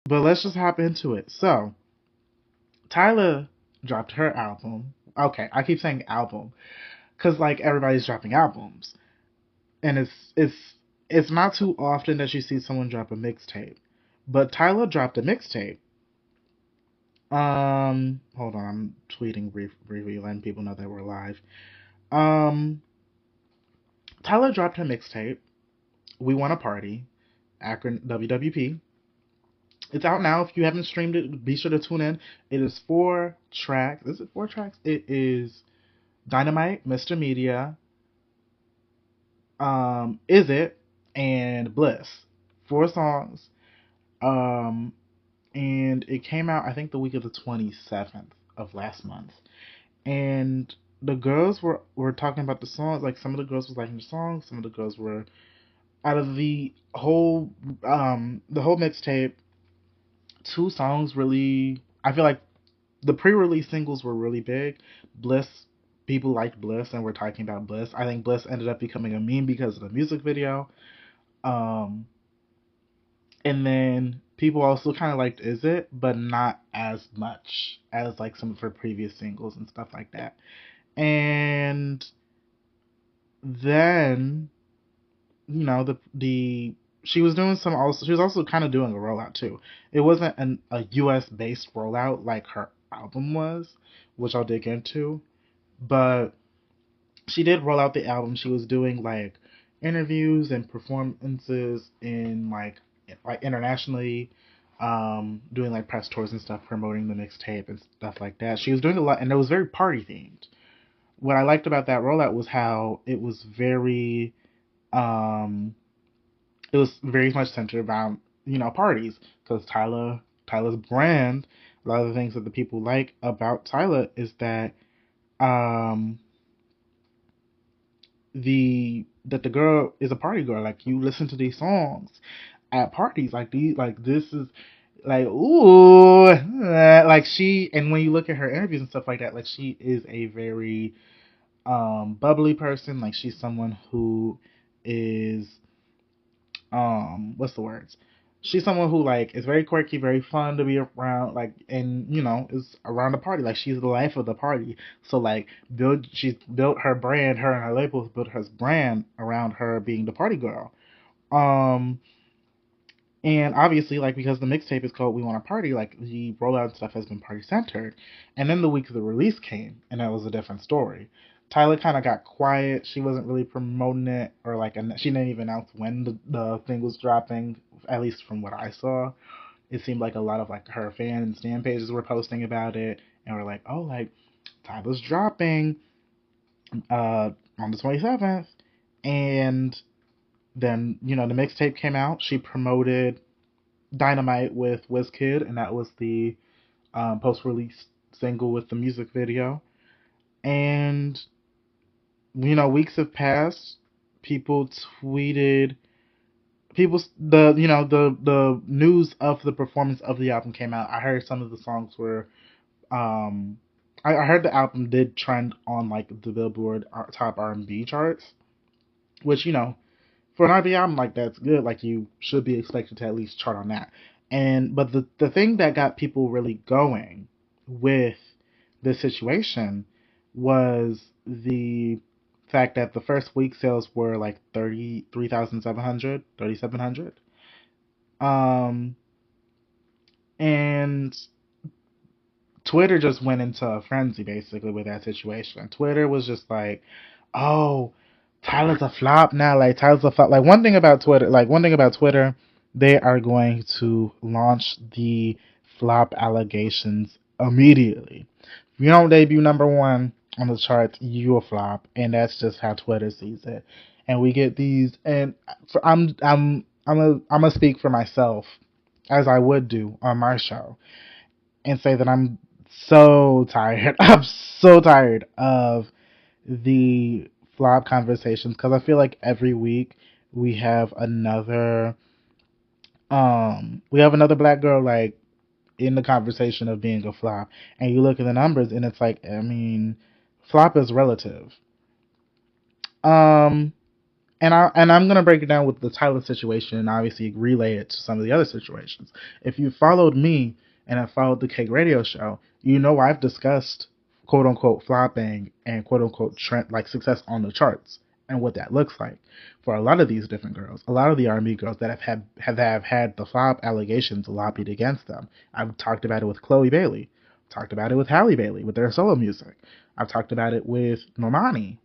But let's just hop into it. So, Tyla dropped her album. Okay, I keep saying album because like everybody's dropping albums, and it's not too often that you see someone drop a mixtape. But Tyla dropped a mixtape. Hold on, I'm tweeting briefly, letting people know that we're live. Um, Tyla dropped her mixtape. We Want to Party, Akron WWP. It's out now. If you haven't streamed it, be sure to tune in. It is 4 tracks. Is it 4 tracks? It is Dynamite, Mr. Media, Is It, and Bliss. 4 songs. Um, and it came out I think the week of the 27th of last month. And the girls were talking about the songs. Like some of the girls was liking the songs. Some of the girls were out of the whole mixtape. 2 songs really. I feel like the pre-release singles were really big. Bliss, people liked Bliss, and we're talking about Bliss. I think Bliss ended up becoming a meme because of the music video. Um, and then people also kind of liked Is It, but not as much as like some of her previous singles and stuff like that. And then the she was doing some also she was also kind of doing a rollout too. It wasn't a US based rollout like her album was, which I'll dig into, but she did roll out the album. She was doing like interviews and performances in like internationally, doing like press tours and stuff, promoting the mixtape and stuff like that. She was doing a lot, and it was very party themed. What I liked about that rollout was how um, it was very much centered around parties because Tyla's brand. A lot of the things that the people like about Tyla is that um, the girl is a party girl. Like you listen to these songs at parties, like this is like ooh, like she. And when you look at her interviews and stuff like that, like she is a very bubbly person. Like she's someone who is what's the words? She's someone who like is very quirky, very fun to be around, like and is around the party. Like she's the life of the party. So like she's built her brand, her and her labels built her brand around her being the party girl. Um and obviously, like because the mixtape is called "We Want to Party," like the rollout and stuff has been party centered. And then the week of the release came, and that was a different story. Tyler kind of got quiet. She wasn't really promoting it, or like she didn't even announce when the thing was dropping. At least from what I saw, it seemed like a lot of like her fan and stan pages were posting about it, and were like, "Oh, like Tyler's dropping on the 27th," and then the mixtape came out. She promoted Dynamite with Wizkid, and that was the post-release single with the music video. And weeks have passed. People tweeted. People, the news of the performance of the album came out. I heard some of the songs were. Um, I heard the album did trend on like the Billboard top R&B charts, which for an R&B album like that's good. Like you should be expected to at least chart on that. And but the thing that got people really going with this situation was the fact that the first week sales were like 33,700, 3,700. Um, and Twitter just went into a frenzy basically with that situation. Twitter was just like, "Oh, Tyler's a flop now." Like Tyler's a flop. Like one thing about Twitter, they are going to launch the flop allegations immediately. If you don't debut #1 on the charts, you a flop, and that's just how Twitter sees it. And we get these, and I'm gonna speak for myself, as I would do on my show, and say that I'm so tired. I'm so tired of the flop conversations because I feel like every week we have another black girl like in the conversation of being a flop, and you look at the numbers and it's like, I mean, flop is relative. Um I'm gonna break it down with the Tyla situation and obviously relay it to some of the other situations. If you followed me and have followed the Cake Radio Show, you know I've discussed quote unquote flopping and quote unquote trend like success on the charts and what that looks like for a lot of these different girls, a lot of the R&B girls that have had the flop allegations lobbied against them. I've talked about it with Chloe Bailey, talked about it with Halle Bailey with their solo music. I've talked about it with Normani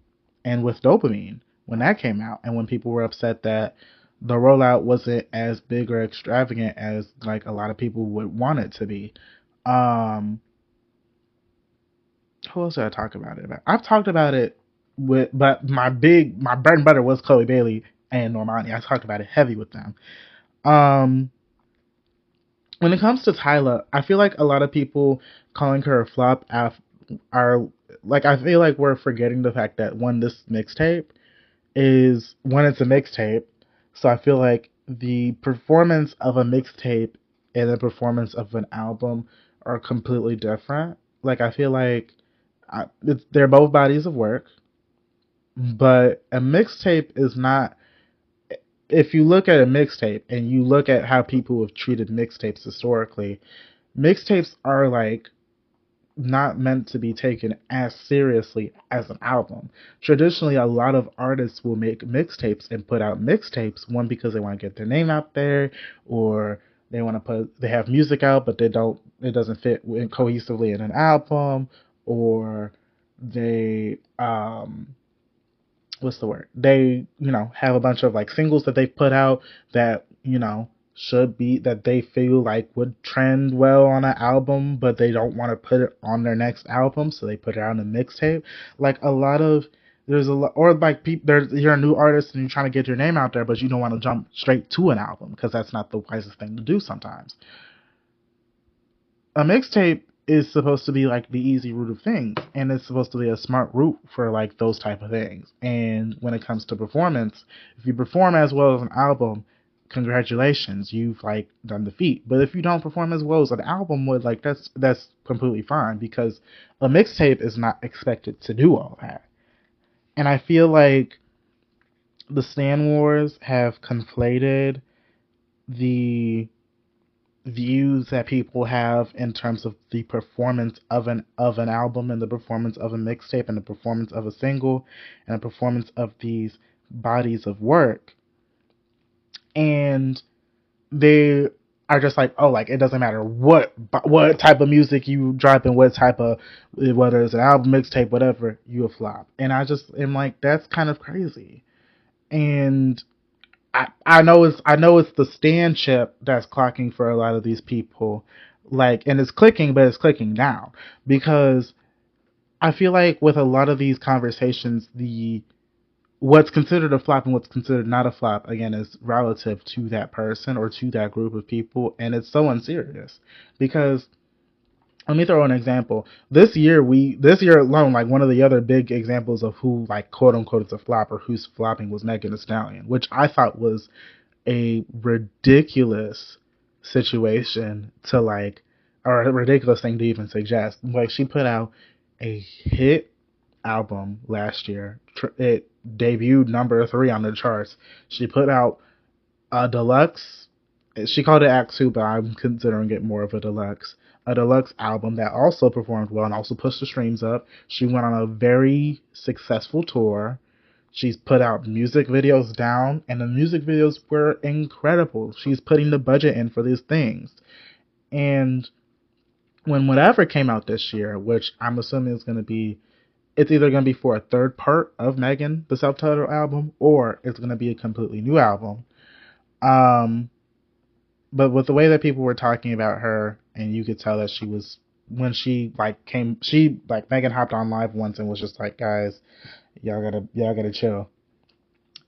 and with Dopamine when that came out, and when people were upset that the rollout wasn't as big or extravagant as like a lot of people would want it to be. Um, who else did I talk about it about? I've talked about it with, but my bread and butter was Chloe Bailey and Normani. I talked about it heavy with them. Um, when it comes to Tyla, I feel like a lot of people calling her a flop are like I feel like we're forgetting the fact that one, this mixtape is when it's a mixtape. So I feel like the performance of a mixtape and the performance of an album are completely different. Like I feel like they're both bodies of work, but a mixtape is not. If you look at a mixtape and you look at how people have treated mixtapes historically, mixtapes are like not meant to be taken as seriously as an album. Traditionally, a lot of artists will make mixtapes and put out mixtapes, one because they want to get their name out there, or they have music out but it doesn't fit cohesively in an album, or they what's the word? They, have a bunch of like singles that they've put out that, should be that they feel like would trend well on an album, but they don't want to put it on their next album, so they put it out on a mixtape. Like a lot of there's a lot, or like you're a new artist and you're trying to get your name out there, but you don't want to jump straight to an album because that's not the wisest thing to do sometimes. A mixtape is supposed to be like the easy route of things, and it's supposed to be a smart route for like those type of things. And when it comes to performance, if you perform as well as an album, congratulations, you've like done the feat. But if you don't perform as well as an album would, like that's completely fine because a mixtape is not expected to do all that. And I feel like the Stan Wars have conflated the views that people have in terms of the performance of an album and the performance of a mixtape and the performance of a single and the performance of these bodies of work, and they are just like, oh, like it doesn't matter what type of music you drop and what type of, whether it's an album, mixtape, whatever, you a flop. And I just am like, that's kind of crazy. And I know it's the stand chip that's clocking for a lot of these people, like, and it's clicking, but it's clicking now because I feel like with a lot of these conversations, the what's considered a flop and what's considered not a flop again is relative to that person or to that group of people, and it's so unserious because let me throw an example. This year alone, like one of the other big examples of who like quote unquote is a flop or who's flopping was Megan Thee Stallion, which I thought was a ridiculous situation to like, or a ridiculous thing to even suggest. Like she put out a hit album last year. It debuted number 3 on the charts. She put out a deluxe. She called it Act 2, but I'm considering it more of a deluxe. A deluxe album that also performed well and also pushed the streams up. She went on a very successful tour. She's put out music videos down, and the music videos were incredible. She's putting the budget in for these things. And when whatever came out this year, which I'm assuming is going to be, it's either going to be for a third part of Megan, the self-titled album, or it's going to be a completely new album. Um, but with the way that people were talking about her, and you could tell that she was, when she like came, she like Megan hopped on live once and was just like, guys, y'all gotta chill.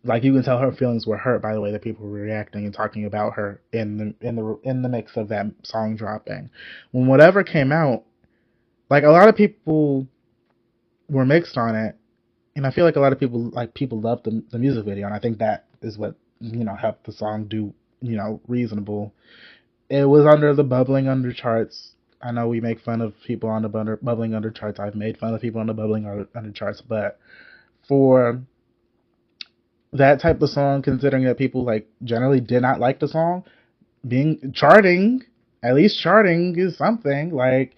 Like you can tell her feelings were hurt by the way that people were reacting and talking about her in the mix of that song dropping. When whatever came out, like a lot of people were mixed on it, and I feel like a lot of people loved the music video, and I think that is what helped the song do reasonable. It was under the bubbling under charts. I know we make fun of people on the bubbling under charts. I've made fun of people on the bubbling under charts, but for that type of song, considering that people like generally did not like the song, being charting, at least charting is something. Like,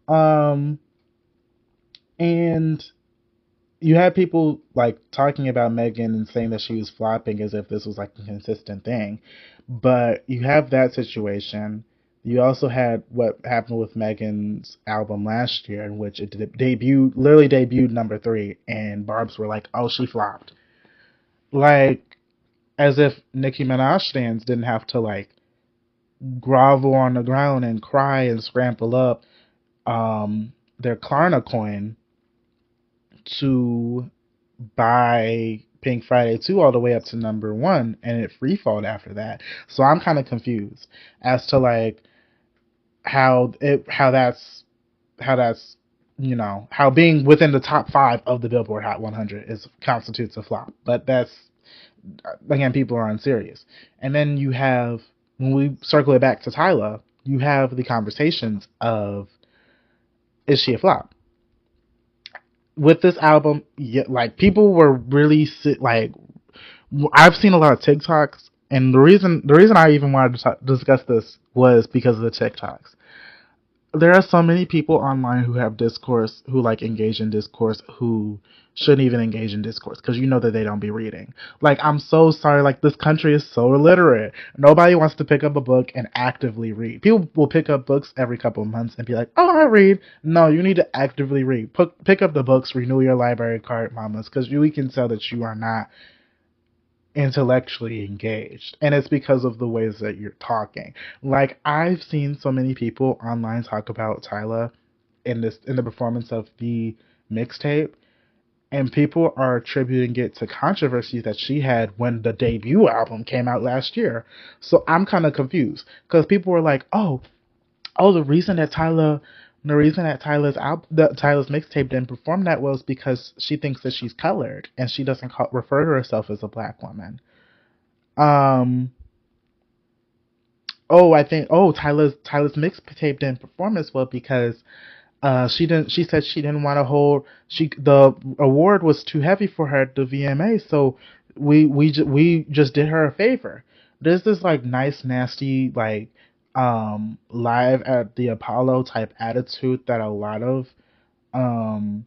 um, and you had people like talking about Megan and saying that she was flopping as if this was like a consistent thing. But you have that situation. You also had what happened with Megan's album last year, in which it literally debuted number three, and Barb's were like, "Oh, she flopped." Like, as if Nicki Minaj stands didn't have to like grovel on the ground and cry and scramble up their Klarna coin to buy Pink Friday 2 all the way up to number one, and it freefalled after that. So I'm kind of confused as to like how that's how being within the top five of the Billboard Hot 100 is constitutes a flop. But that's, again, people are unserious. And then you have, when we circle it back to Tyla, you have the conversations of, is she a flop? With this album, yeah, like people were really like, I've seen a lot of TikToks, and the reason I even wanted to discuss this was because of the TikToks. There are so many people online who have discourse, who like engage in discourse, who shouldn't even engage in discourse because you know that they don't be reading. Like, I'm so sorry, like this country is so illiterate. Nobody wants to pick up a book and actively read. People will pick up books every couple of months and be like, "Oh, I read." No, you need to actively read. Pick up the books, renew your library card, mamas, because we can tell that you are not intellectually engaged, and it's because of the ways that you're talking. Like, I've seen so many people online talk about Tyla in the performance of the mixtape, and people are attributing it to controversies that she had when the debut album came out last year. So I'm kind of confused because people were like, "Oh, the reason that Tyla's mixtape didn't perform that well is because she thinks that she's colored and she doesn't refer to herself as a black woman." Um. Tyla's mixtape didn't perform as well because she didn't. She said she didn't want to hold. The award was too heavy for her at the VMA, so we just did her a favor. There's this like nice nasty like live at the Apollo type attitude that um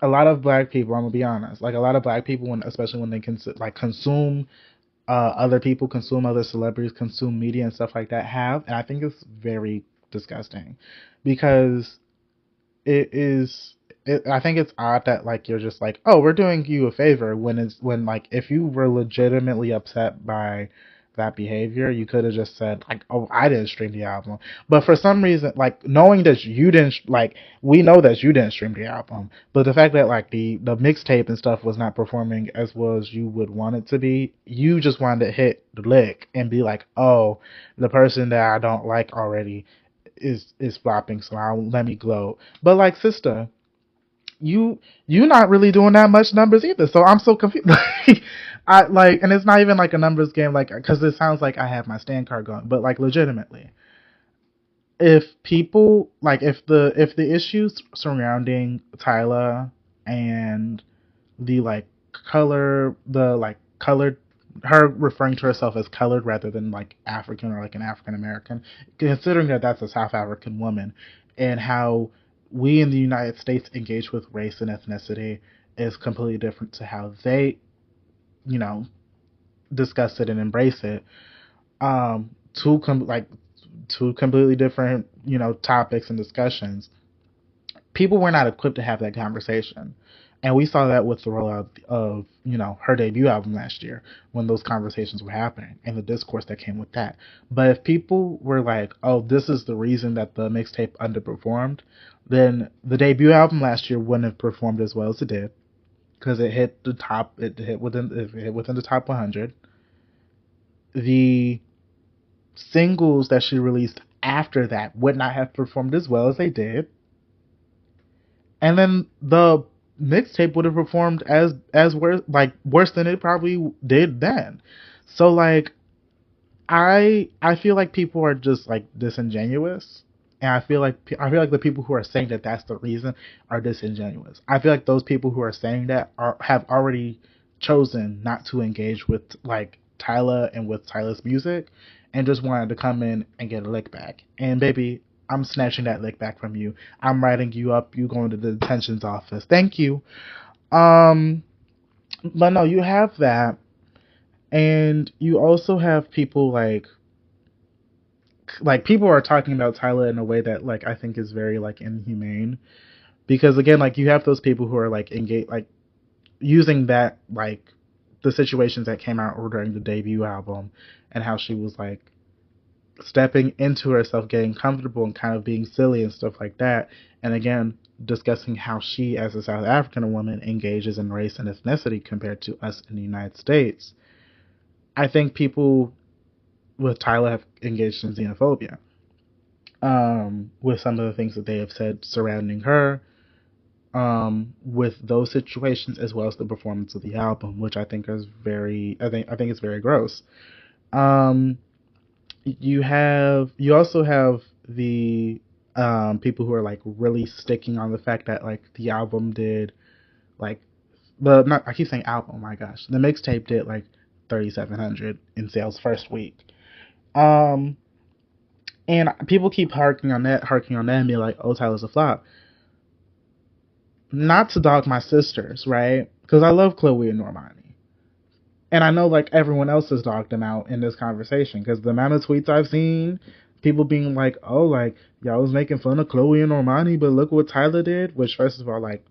a lot of black people, I'm gonna be honest, like a lot of black people, when especially when they consume other people, consume other celebrities, consume media and stuff like that, have, and I think it's very disgusting because it is. I think it's odd that like you're just like, "Oh, we're doing you a favor," when like if you were legitimately upset by that behavior, you could have just said like, "Oh, I didn't stream the album." But for some reason, like knowing that you didn't, like we know that you didn't stream the album, but the fact that like the mixtape and stuff was not performing as well as you would want it to be, you just wanted to hit the lick and be like, "Oh, the person that I don't like already is flopping, so I'll let me gloat." But like, sister, you not really doing that much numbers either, so I'm so confused. I like, and it's not even like a numbers game, like because it sounds like I have my stand card going, but like legitimately, if people like if the issues surrounding Tyla and the like colored, her referring to herself as colored rather than like African or like an African American, considering that that's a South African woman, and how we in the United States engage with race and ethnicity is completely different to how they, you know, discuss it and embrace it. Um, like two completely different, topics and discussions. People were not equipped to have that conversation. And we saw that with the rollout of, her debut album last year when those conversations were happening and the discourse that came with that. But if people were like, "Oh, this is the reason that the mixtape underperformed," then the debut album last year wouldn't have performed as well as it did because it hit within the top 100. The singles that she released after that would not have performed as well as they did, and then the mixtape would have performed as worse than it probably did then. So like I feel like people are just like disingenuous, and I feel like the people who are saying that that's the reason are disingenuous. I feel like those people who are saying that have already chosen not to engage with like Tyla and with Tyla's music, and just wanted to come in and get a lick back. And baby, I'm snatching that lick back from you. I'm writing you up. You going to the detention's office. Thank you. Um, but no, you have that, and you also have people like people are talking about Tyla in a way that like I think is very like inhumane, because again, like you have those people who are like engaged, like using that like the situations that came out during the debut album, and how she was like stepping into herself, getting comfortable and kind of being silly and stuff like that. And again, discussing how she, as a South African woman, engages in race and ethnicity compared to us in the United States. I think people with Tyla have engaged in xenophobia, with some of the things that they have said surrounding her, with those situations, as well as the performance of the album, which I think is I think it's very gross. Um, you also have the people who are like really sticking on the fact that like the album did like the not I keep saying album, oh my gosh, the mixtape did like 3,700 in sales first week. Um, and people keep harking on that, and be like, "Oh, Tyler's a flop." Not to dog my sisters, right? Because I love Chloe and Normani, and I know like everyone else has dogged them out in this conversation. Because the amount of tweets I've seen, people being like, "Oh, like y'all was making fun of Chloe and Normani, but look what Tyler did." Which, first of all, like,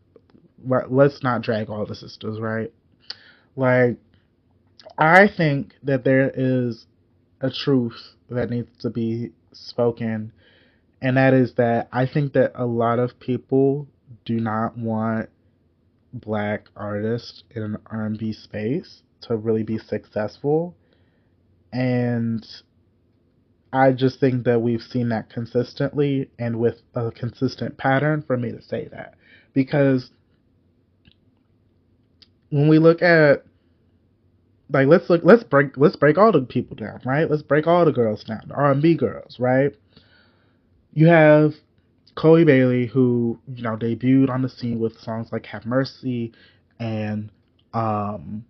let's not drag all the sisters, right? Like, I think that there is a truth that needs to be spoken, and that is that I think that a lot of people do not want black artists in an R&B space to really be successful, and I just think that we've seen that consistently and with a consistent pattern for me to say that. Because when we look at like let's break all the people down, right? Let's break all the girls down, the R&B girls, right? You have Chloe Bailey, who debuted on the scene with songs like "Have Mercy" and um,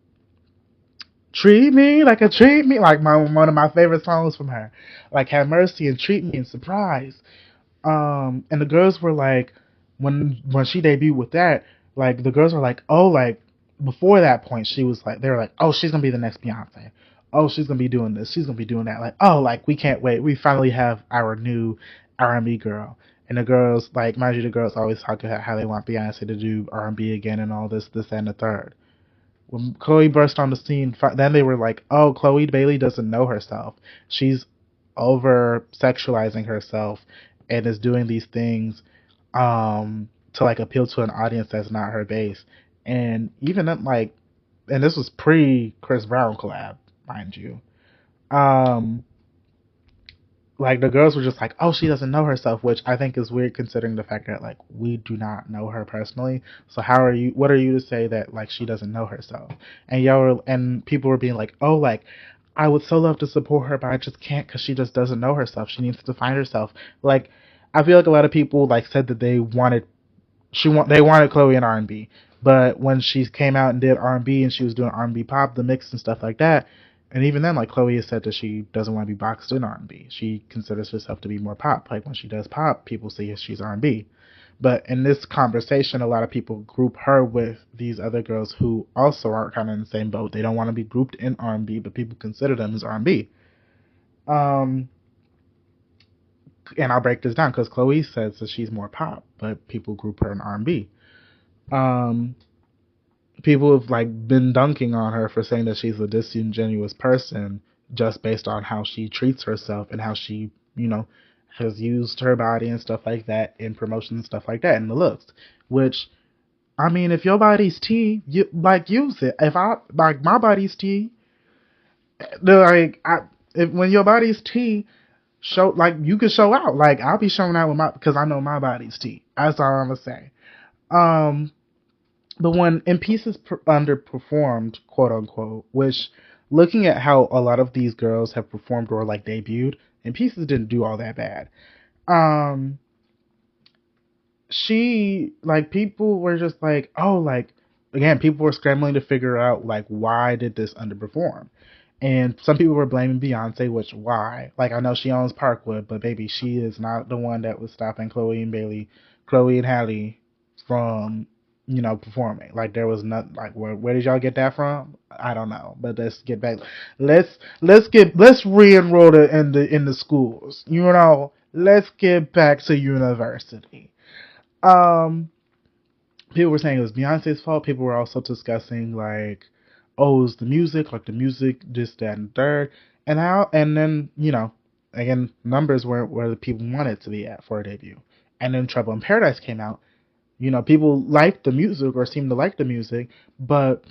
"Treat Me Like a Treat Me," like one of my favorite songs from her, like "Have Mercy" and "Treat Me" and "Surprise." And the girls were like, when she debuted with that, like the girls were like, oh, like before that point, she was like, they were like, oh, she's gonna be the next Beyonce. Oh, she's gonna be doing this. She's gonna be doing that. Like, oh, like we can't wait. We finally have our new R&B girl. And the girls, like, mind you, the girls always talk about how they want Beyonce to do R&B again and all this, and the third. When Chloe burst on the scene, then they were like, oh, Chloe Bailey doesn't know herself. She's over sexualizing herself and is doing these things to like appeal to an audience that's not her base. And even like, and this was pre Chris Brown collab, mind you. Um, like the girls were just like, oh, she doesn't know herself, which I think is weird considering the fact that like we do not know her personally. So what are you to say that like she doesn't know herself? And and people were being like, oh, like I would so love to support her, but I just can't because she just doesn't know herself. She needs to find herself. Like, I feel like a lot of people like said that they wanted Chloe in R&B, but when she came out and did R&B and she was doing R&B pop, the mix and stuff like that, and even then, like Chloe has said that she doesn't want to be boxed in R&B. She considers herself to be more pop. Like when she does pop, people say she's R&B. But in this conversation, a lot of people group her with these other girls who also are kind of in the same boat. They don't want to be grouped in R&B, but people consider them as R&B. Um, and I'll break this down because Chloe says that she's more pop, but people group her in R&B. Um, People have like been dunking on her for saying that she's a disingenuous person just based on how she treats herself and how she, has used her body and stuff like that in promotion and stuff like that and the looks. Which, I mean, if your body's tea, you like use it. If I like my body's tea, like if when your body's tea, show like you can show out. Like I'll be showing out with my because I know my body's tea. That's all I'm gonna say. Um, but when In Pieces underperformed, quote unquote, which looking at how a lot of these girls have performed or like debuted, In Pieces didn't do all that bad. Um, she like people were just like, oh, like again, people were scrambling to figure out like why did this underperform. And some people were blaming Beyonce, which why? Like I know she owns Parkwood, but baby, she is not the one that was stopping Chloe and Halle from performing. Like there was not like where did y'all get that from? I don't know. But let's get back. Let's re-enroll it in the schools. Let's get back to university. Um, People were saying it was Beyonce's fault. People were also discussing like, oh, it was the music, this, that, and third, and then again, numbers weren't where the people wanted it to be at for a debut. And then Trouble in Paradise came out. People liked the music or seemed to like the music, but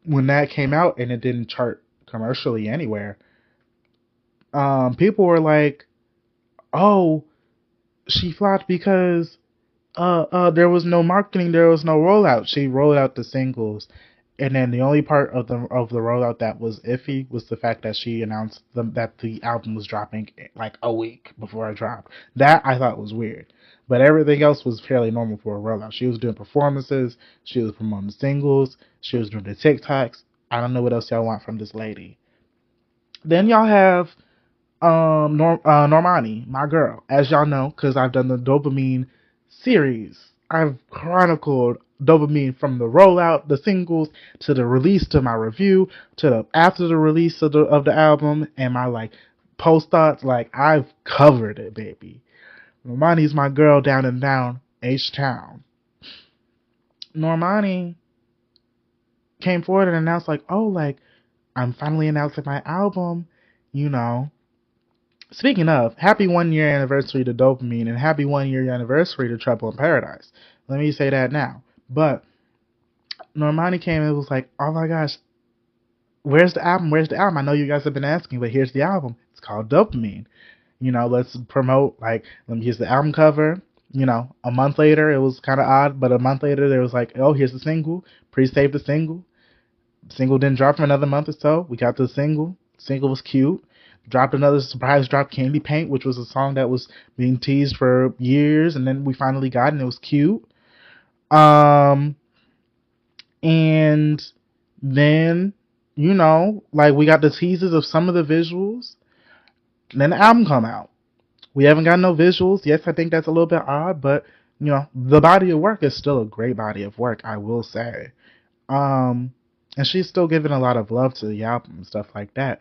when that came out and it didn't chart commercially anywhere, people were like, oh, she flopped because there was no marketing, there was no rollout. She rolled out the singles, and then the only part of the rollout that was iffy was the fact that she announced that the album was dropping like a week before it dropped. That I thought was weird, but everything else was fairly normal for a rollout. She was doing performances, she was promoting singles, she was doing the TikToks. I don't know what else y'all want from this lady. Then y'all have Normani, my girl, as y'all know, because I've done the dopamine series. I've chronicled dopamine from the rollout, the singles, to the release, to my review, to the after the release of the album, and my like post thoughts. Like I've covered it, baby. Normani's my girl down and down H Town. Normani came forward and announced like, oh, like I'm finally announcing my album, you know. Speaking of, happy 1 year anniversary to Dopamine and happy 1 year anniversary to Trouble in Paradise. Let me say that now. But Normani came and was like, oh my gosh, where's the album? Where's the album? I know you guys have been asking, but here's the album. It's called Dopamine. Let's promote, like, here's the album cover. A month later, it was kind of odd, but a month later, there was like, oh, here's the single. Pre-save the single. Single didn't drop for another month or so. We got the single. Single was cute. Dropped another surprise drop, Candy Paint, which was a song that was being teased for years, and then we finally got it, and it was cute. And then, like we got the teasers of some of the visuals. And then the album come out. We haven't got no visuals. Yes, I think that's a little bit odd, but the body of work is still a great body of work, I will say. And she's still giving a lot of love to the album and stuff like that.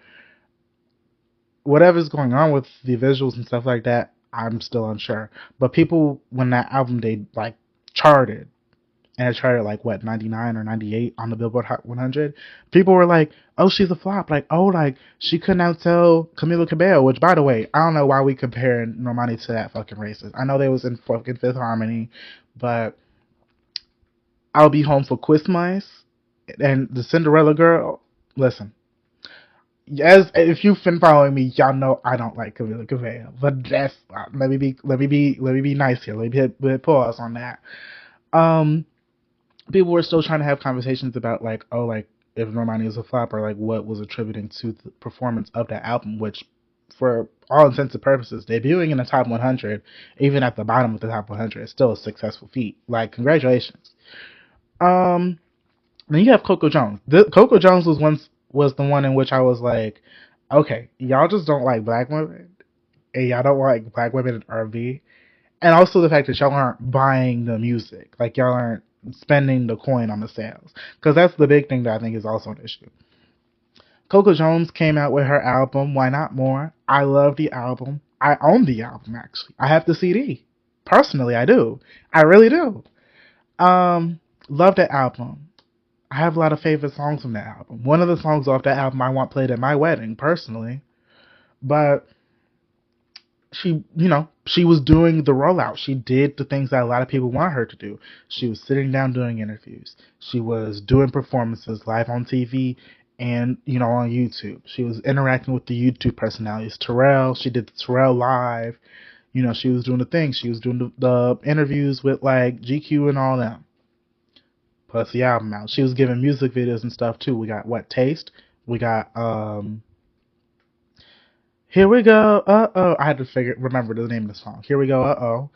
Whatever's going on with the visuals and stuff like that, I'm still unsure. But people, when that album they like charted, and it charted like what 99 or 98 on the Billboard Hot 100, people were like, "Oh, she's a flop." Like, "Oh, like she couldn't outsell Camila Cabello." Which, by the way, I don't know why we comparing Normani to that fucking racist. I know they was in fucking Fifth Harmony, but I'll Be Home for Christmas and the Cinderella Girl. Listen, as if you've been following me, y'all know I don't like Camila Cabello. But that's let me be nice here. Let me hit pause on that. Um, People were still trying to have conversations about like, oh, like if Normani was a flop or like what was attributing to the performance of that album, which for all intents and purposes, debuting in the top 100, even at the bottom of the top 100, is still a successful feat. Like, congratulations. Um, Then you have Coco Jones. Coco Jones was the one in which I was like, okay, y'all just don't like black women, and y'all don't like black women in R&B, and also the fact that y'all aren't buying the music, like y'all aren't spending the coin on the sales, because that's the big thing that I think is also an issue. Coco Jones came out with her album Why Not More. I love the album. I own the album actually. I have the CD. Personally, I do. I really do. Love that album. I have a lot of favorite songs from that album. One of the songs off that album I want played at my wedding, personally. But she was doing the rollout. She did the things that a lot of people want her to do. She was sitting down doing interviews. She was doing performances live on TV and, on YouTube. She was interacting with the YouTube personalities. Terrell, she did the Terrell Live. She was doing the things. She was doing the interviews with, like, GQ and all them. Plus the album out. She was giving music videos and stuff, too. We got, what, Taste? We got, Here We Go, uh-oh. I had to remember the name of the song. Here We Go, uh-oh.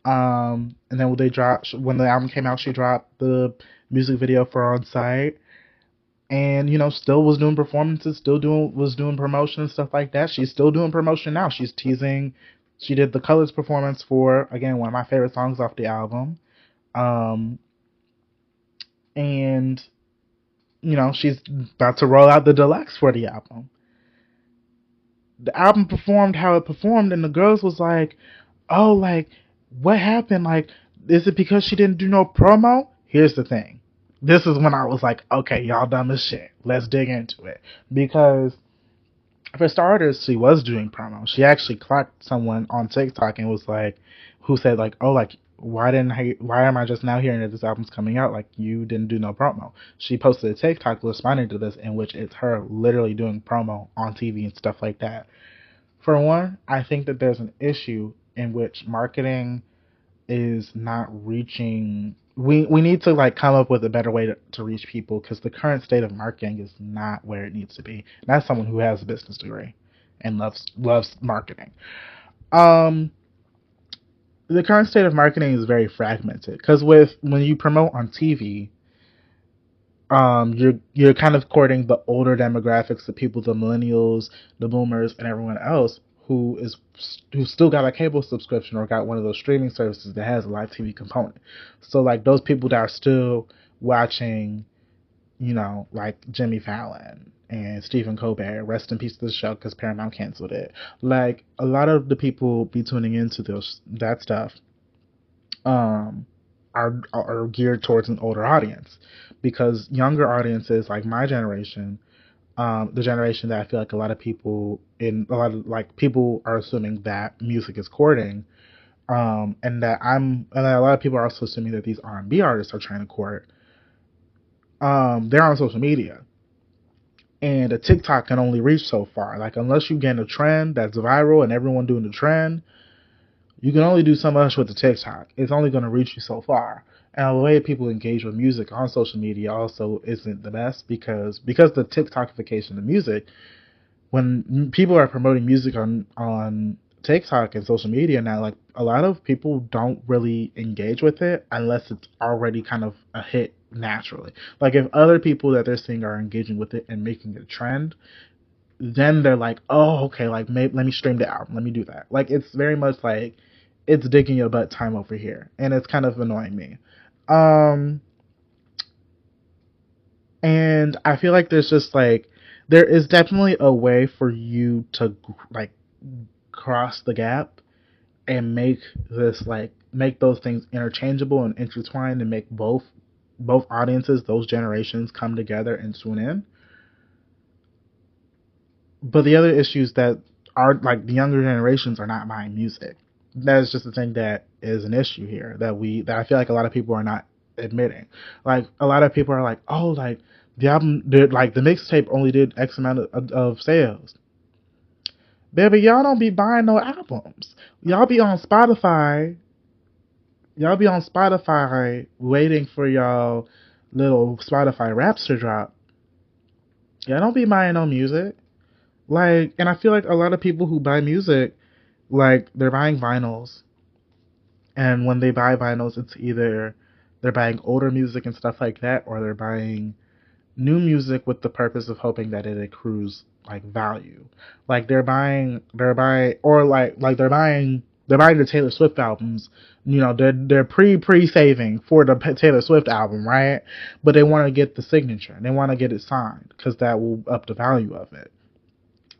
And then when the album came out, she dropped the music video for On Site, and still was doing performances, was doing promotion and stuff like that. She's still doing promotion now. She's teasing. She did the Colors performance for, again, one of my favorite songs off the album, um, and she's about to roll out the deluxe for the album. The album performed how it performed, and the girls was like, "Oh, like, what happened? Like, is it because she didn't do no promo?" Here's the thing. This is when I was like, okay, y'all dumb as shit. Let's dig into it. Because, for starters, she was doing promo. She actually clocked someone on TikTok and was like, who said, like, oh, like, why am I just now hearing that this album's coming out? Like, you didn't do no promo. She posted a TikTok responding to this, in which it's her literally doing promo on TV and stuff like that. For one, I think that there's an issue in which marketing is not reaching. We need to like come up with a better way to reach people, because the current state of marketing is not where it needs to be. And that's someone who has a business degree and loves marketing. Um, the current state of marketing is very fragmented, because when you promote on TV, you're kind of courting the older demographics, the people, the millennials, the boomers, and everyone else who still got a cable subscription or got one of those streaming services that has a live TV component. So like those people that are still watching, like Jimmy Fallon and Stephen Colbert, rest in peace to the show because Paramount canceled it. Like a lot of the people be tuning into that stuff. Um, are geared towards an older audience, because younger audiences like my generation, the generation that I feel like a lot of people are assuming that music is courting, and that a lot of people are also assuming that these R&B artists are trying to court. They're on social media, and a TikTok can only reach so far. Like unless you get a trend that's viral and everyone doing the trend, you can only do so much with the TikTok. It's only going to reach you so far. And the way people engage with music on social media also isn't the best, because the TikTokification of music, when people are promoting music on TikTok and social media now, like a lot of people don't really engage with it unless it's already kind of a hit naturally. Like if other people that they're seeing are engaging with it and making it a trend, then they're like, oh, okay, like maybe let me stream the album, let me do that. Like it's very much like it's digging your butt time over here, and it's kind of annoying me. And I feel like there is definitely a way for you to like cross the gap and make those things interchangeable and intertwined, and make both audiences, those generations, come together and tune in. But the other issues that are like the younger generations are not buying music. That is just the thing that is an issue here that I feel like a lot of people are not admitting. Like a lot of people are like, oh, like the album did, like the mixtape only did X amount of sales. Baby, y'all don't be buying no albums. Y'all be on Spotify. Y'all be on Spotify waiting for y'all little Spotify raps to drop. Y'all don't be buying no music. Like, and I feel like a lot of people who buy music, like, they're buying vinyls. And when they buy vinyls, it's either they're buying older music and stuff like that, or they're buying new music with the purpose of hoping that it accrues, like, value. Like, they're buying the Taylor Swift albums. They're pre-saving for the Taylor Swift album, right? But they want to get the signature. They want to get it signed, because that will up the value of it.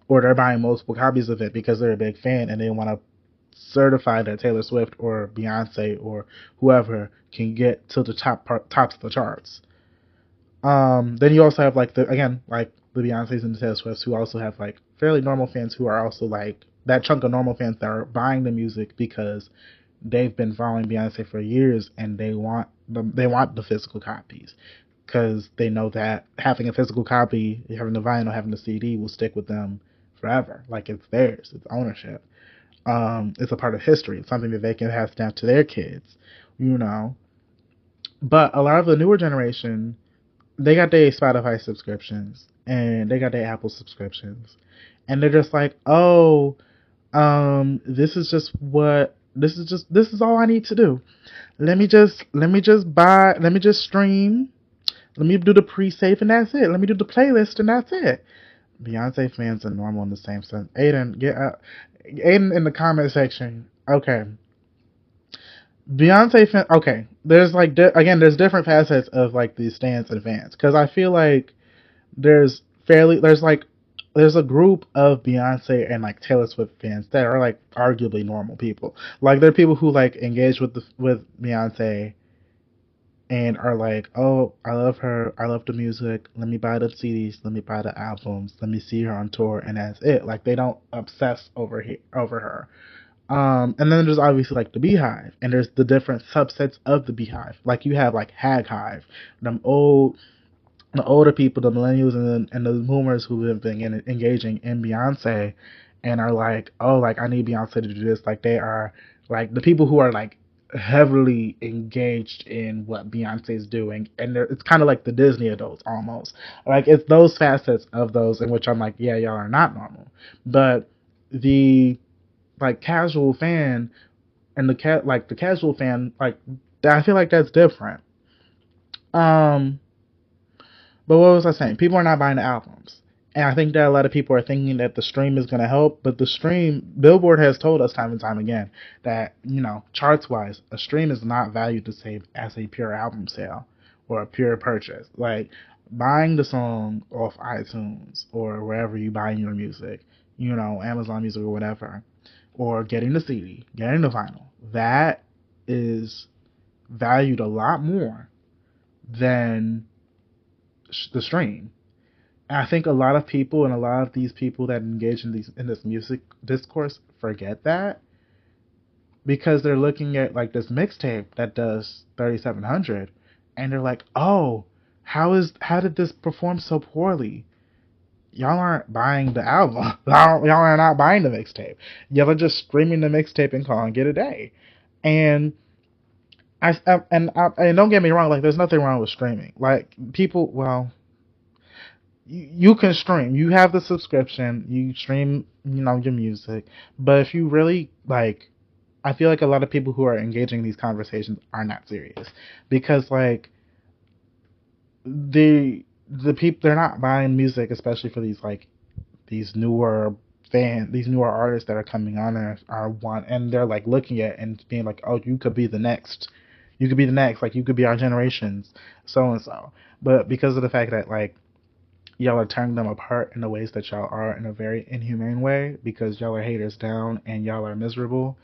Or they're buying multiple copies of it because they're a big fan and they want to certify that Taylor Swift or Beyonce or whoever can get to the tops of the charts. Then you also have like the Beyoncés and the Taylor Swifts, who also have like fairly normal fans, who are also like that chunk of normal fans that are buying the music because they've been following Beyonce for years and they want the physical copies, because they know that having a physical copy, having the vinyl, having the CD will stick with them forever. Like it's theirs, it's ownership. It's a part of history. It's something that they can pass down to their kids, you know. But a lot of the newer generation, they got their Spotify subscriptions and they got their Apple subscriptions, and they're just like, oh, this is all I need to do. Let me just stream. Let me do the pre-save and that's it. Let me do the playlist and that's it. Beyonce fans are normal in the same sense. Aiden, get up. Aiden in the comment section. Okay. Beyonce fan. Okay. There's like, again, there's different facets of like these stands and fans. Because I feel like there's there's like, there's a group of Beyonce and like Taylor Swift fans that are like arguably normal people. Like, there are people who like engage with Beyonce and are like, oh, I love her, I love the music, let me buy the CDs, let me buy the albums, let me see her on tour, and that's it. Like, they don't obsess over her. And then there's obviously like the Beehive, and there's the different subsets of the Beehive. Like, you have like Hag Hive, them the older people, the millennials and the boomers who have been engaging in Beyonce and are like, oh, like I need Beyonce to do this. Like, they are like the people who are like heavily engaged in what Beyonce is doing, and it's kind of like the Disney adults almost. Like, it's those facets of those in which I'm like, yeah, y'all are not normal, but the like casual fan and the casual fan, like, I feel like that's different. Um, But what was I saying? People are not buying the albums. And I think that a lot of people are thinking that the stream is going to help, but the stream, Billboard has told us time and time again that, charts wise, a stream is not valued the same as a pure album sale or a pure purchase. Like, buying the song off iTunes or wherever you buy your music, Amazon Music or whatever, or getting the CD, getting the vinyl, that is valued a lot more than the stream. And I think a lot of people and a lot of these people that engage in this music discourse forget that because they're looking at like this mixtape that does 3,700 and they're like, "Oh, how did this perform so poorly?" Y'all aren't buying the album. Y'all are not buying the mixtape. Y'all are just streaming the mixtape and calling it a day. And and don't get me wrong, like, there's nothing wrong with streaming. Like, people, well, you can stream. You have the subscription. You stream, your music. But if you really like, I feel like a lot of people who are engaging in these conversations are not serious because like the people, they're not buying music, especially for these newer these newer artists that are coming on and are one, and they're like looking at and being like, oh, you could be the next. You could be the next. Like, you could be our generation's so and so. But because of the fact that like y'all are tearing them apart in the ways that y'all are in a very inhumane way because y'all are haters down and y'all are miserable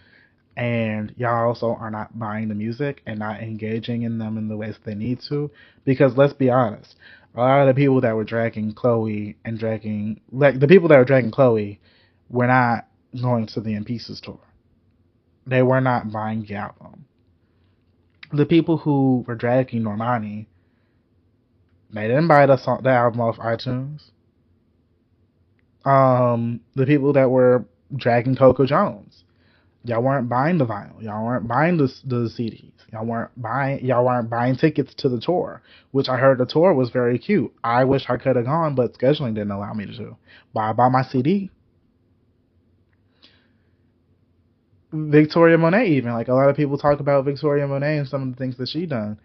and y'all also are not buying the music and not engaging in them in the ways they need to, because let's be honest, a lot of the people that were dragging Chloe and dragging like the people that were dragging Chloe were not going to the In Pieces tour. They were not buying the album. The people who were dragging Normani, they didn't buy the album off iTunes. The people that were dragging Coco Jones, y'all weren't buying the vinyl. Y'all weren't buying the CDs. Y'all weren't buying tickets to the tour, which I heard the tour was very cute. I wish I could have gone, but scheduling didn't allow me to. But I bought my CD. Victoria Monet, even, like, a lot of people talk about Victoria Monet and some of the things that she done,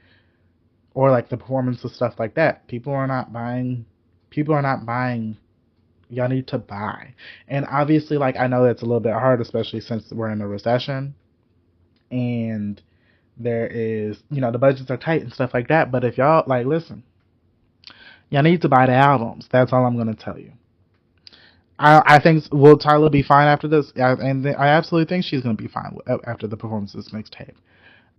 or like the performance of stuff like that. People are not buying. People are not buying. Y'all need to buy. And obviously, like, I know that's a little bit hard, especially since we're in a recession and there is, the budgets are tight and stuff like that. But if y'all, like, listen, y'all need to buy the albums. That's all I'm going to tell you. I think, will Tyla be fine after this? And I absolutely think she's going to be fine after the performance of this mixtape.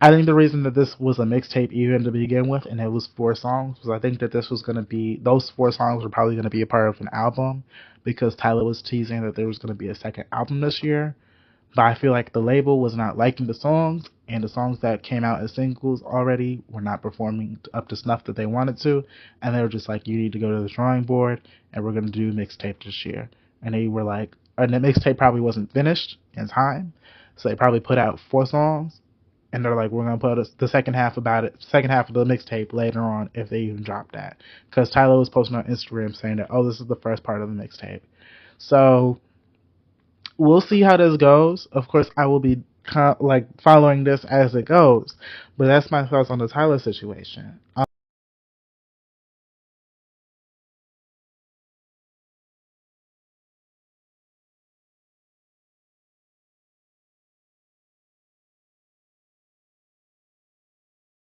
I think the reason that this was a mixtape even to begin with, and it was 4 songs, was I think that this was going to be, those 4 songs were probably going to be a part of an album, because Tyla was teasing that there was going to be a second album this year. But I feel like the label was not liking the songs, and the songs that came out as singles already were not performing up to snuff that they wanted to, and they were just like, you need to go to the drawing board, and we're going to do mixtape this year. And they were like, and the mixtape probably wasn't finished in time, so they probably put out 4 songs, and they're like, we're gonna put the second half of the mixtape later on if they even drop that, because Tyler was posting on Instagram saying that, oh, this is the first part of the mixtape. So we'll see how this goes. Of course, I will be like following this as it goes, but that's my thoughts on the Tyler situation.